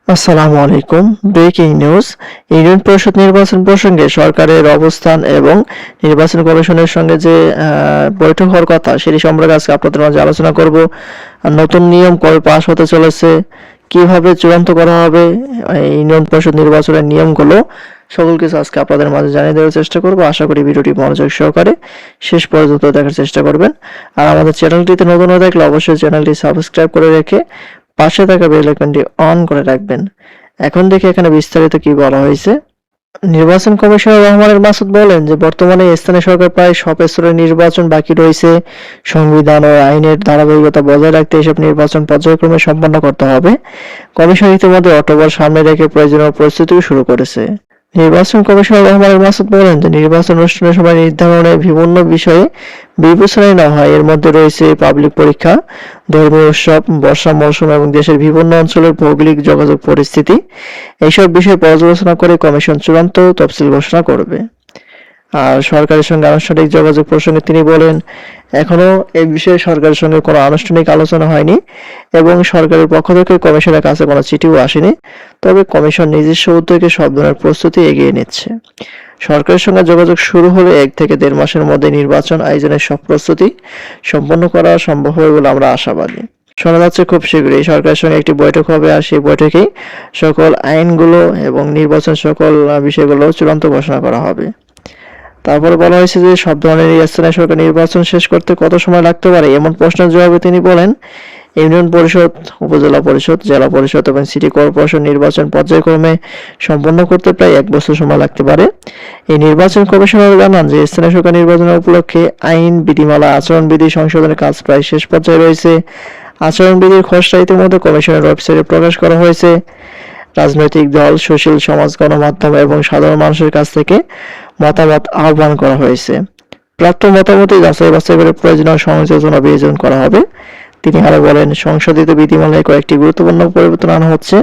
আসসালামু আলাইকুম। Breaking news. Union পরিষদ নির্বাচন প্রসঙ্গে সরকারের অবস্থান এবং নির্বাচন কমিশনের সঙ্গে যে বৈঠক হওয়ার কথা সেটি সম্পর্কে আজকে আপনাদের মাঝে আলোচনা করব। নতুন নিয়ম কবে পাস হতে চলেছে, কিভাবে চূড়ান্ত করা হবে ইউনিয়ন পরিষদ নির্বাচনের নিয়মগুলো, সকল কিছু আজকে আপনাদের মাঝে জানিয়ে দেওয়ার চেষ্টা করব। আশা করি ভিডিওটি মনোযোগ সহকারে শেষ পর্যন্ত দেখার চেষ্টা করবেন। আর আমাদের চ্যানেলটিতে নতুন হয়ে থাকলে অবশ্যই চ্যানেলটি সাবস্ক্রাইব করে রেখে পাশে থাকা বেল আইকনটি অন করে রাখবেন। এখন দেখি এখানে বিস্তারিত কি বলা হয়েছে। নির্বাচন কমিশনার রহমানুল মাসুদ বলেন যে বর্তমানে স্থানীয় সরকার প্রায় সব স্তরের নির্বাচন বাকি রয়েছে। সংবিধান ও আইনের ধারাবাহিকতা বজায় রাখতে এসব নির্বাচন পর্যায়ক্রমে সম্পন্ন করতে হবে। কমিশন ইতিমধ্যে অক্টোবর সামনে রেখে প্রয়োজনীয় প্রস্তুতিও শুরু করেছে। নির্বাচন কমিশনার রহমানুল মাসুদ বলেন যে নির্বাচন অনুষ্ঠানের সময় নির্ধারণে বিভিন্ন বিষয়ে বিবেচনায় নেওয়া হয়। এর মধ্যে রয়েছে পাবলিক পরীক্ষা, ধর্মীয় উৎসব, বর্ষা মৌসুম এবং দেশের বিভিন্ন অঞ্চলের ভৌগোলিক যোগাযোগ পরিস্থিতি। এইসব বিষয় পর্যালোচনা করে কমিশন চূড়ান্ত তফসিল ঘোষণা করবে। আর সরকারের সঙ্গে আনুষ্ঠানিক যোগাযোগ প্রসঙ্গে তিনি বলেন, এখনো এই বিষয়ে সরকারের সঙ্গে কোনো আনুষ্ঠানিক আলোচনা হয়নি এবং সরকারের পক্ষ থেকে কমিশনের কাছে কোনো চিঠিও আসেনি। তবে কমিশন নিজস্ব উদ্যোগে সব ধরনের প্রস্তুতি এগিয়ে নিচ্ছে। সরকারের সঙ্গে যোগাযোগ শুরু হলে 1 থেকে 1.5 মাসের মধ্যে নির্বাচন আয়োজনের সব প্রস্তুতি সম্পন্ন করা সম্ভব হবে বলে আমরা আশাবাদী। শোনা যাচ্ছে খুব শীঘ্রই সরকারের সঙ্গে একটি বৈঠক হবে, আর সেই বৈঠকেই সকল আইনগুলো এবং নির্বাচন সকল বিষয়গুলো চূড়ান্ত ঘোষণা করা হবে। তারপরে বলা হয়েছে যে সব ধরনের স্থানীয় সরকার নির্বাচন শেষ করতে কত সময় লাগতে পারে, এমন প্রশ্নের জবাবে তিনি বলেন, ইউনিয়ন পরিষদ, উপজেলা পরিষদ, জেলা পরিষদ এবং সিটি কর্পোরেশন নির্বাচন পর্যায়ক্রমে সম্পন্ন করতে প্রায় 1 বছর সময় লাগতে পারে। এই নির্বাচন কমিশনার জানান যে স্থানীয় সরকার নির্বাচনের উপলক্ষে আইন, বিধিমালা, আচরণবিধি সংশোধনের কাজ প্রায় শেষ পর্যায়ে রয়েছে। আচরণবিধির খসড়া ইতিমধ্যে কমিশনের ওয়েবসাইটে প্রকাশ করা হয়েছে। রাজনৈতিক দল, সুশীল সমাজ, গণমাধ্যম এবং সাধারণ মানুষের কাছ থেকে মতামত আহ্বান করা হয়েছে। প্রাপ্ত মতামতে যাচাই বাছাই করে প্রয়োজনীয় সংযোজনা বিয়োজন করা হবে। তিনি আরো বলেন, সংশোধিত বিধিমালায় কয়েকটি গুরুত্বপূর্ণ পরিবর্তন আনা হচ্ছে।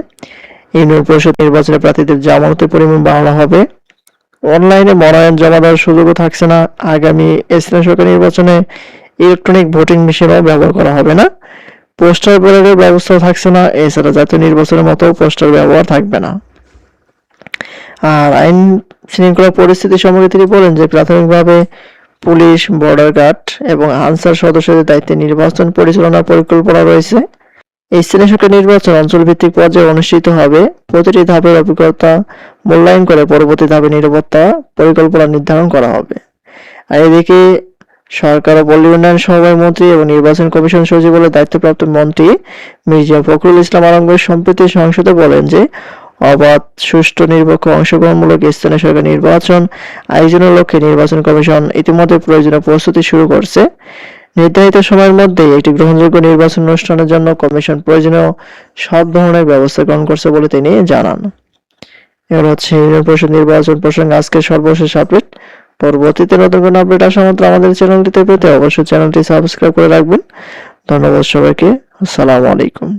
ইউনিয়ন পরিষদ নির্বাচনে প্রার্থীদের জামানতের পরিমাণ বাড়ানো হবে। অনলাইনে মনোনয়ন জমা দেওয়ার সুযোগও থাকছে না। আগামী স্থানীয় সরকার নির্বাচনে ইলেকট্রনিক ভোটিং মেশিনও ব্যবহার করা হবে না। পোস্টার প্রয়োগের ব্যবস্থা থাকছে না। এছাড়া জাতীয় নির্বাচনের মতো পোস্টার ব্যবহার থাকবে না। আর আইন শৃঙ্খলা পরিস্থিতি সম্পর্কে তিনি বলেন যে প্রাথমিকভাবে পুলিশ, বর্ডার গার্ড এবং আনসার সদস্যদের দায়িত্বে নির্বাচন পরিচালনার পরিকল্পনা রয়েছে। এই স্থানীয় সরকার নির্বাচন অঞ্চলভিত্তিক পর্যায়ে অনুষ্ঠিত হবে। প্রতিটি ধাপের অভিজ্ঞতা মূল্যায়ন করে পরবর্তী ধাপে নিরাপত্তা পরিকল্পনা নির্ধারণ করা হবে। আর এদিকে সরকার ও পল্লী উন্নয়ন সমবায় মন্ত্রী এবং নির্বাচন কমিশন সচিবালয়ের দায়িত্বপ্রাপ্ত মন্ত্রী মির্জা ফখরুল ইসলাম আলমগীর সম্প্রতি সংসদে বলেন যে অবাধ, সুষ্ঠু, নিরপেক্ষ, অংশগ্রহণমূলক স্থানীয় সরকার নির্বাচন আয়োজনের লক্ষ্যে নির্বাচন কমিশন ইতিমধ্যে প্রয়োজনীয় প্রস্তুতি শুরু করছে। নির্ধারিত সময়ের মধ্যে একটি গ্রহণযোগ্য নির্বাচন অনুষ্ঠানের জন্য কমিশন প্রয়োজনীয় সব ধরনের ব্যবস্থা গ্রহণ করছে বলে তিনি জানান। এবার হচ্ছে ইউনিয়ন পরিষদ নির্বাচন প্রসঙ্গে আজকের সর্বশেষ আপডেট। পরবর্তীতে নতুন কোনো আপডেট আসা মাত্র আমাদের চ্যানেলটিতে পেতে অবশ্যই চ্যানেলটি সাবস্ক্রাইব করে রাখবেন। ধন্যবাদ সবাইকে। আসসালামু আলাইকুম।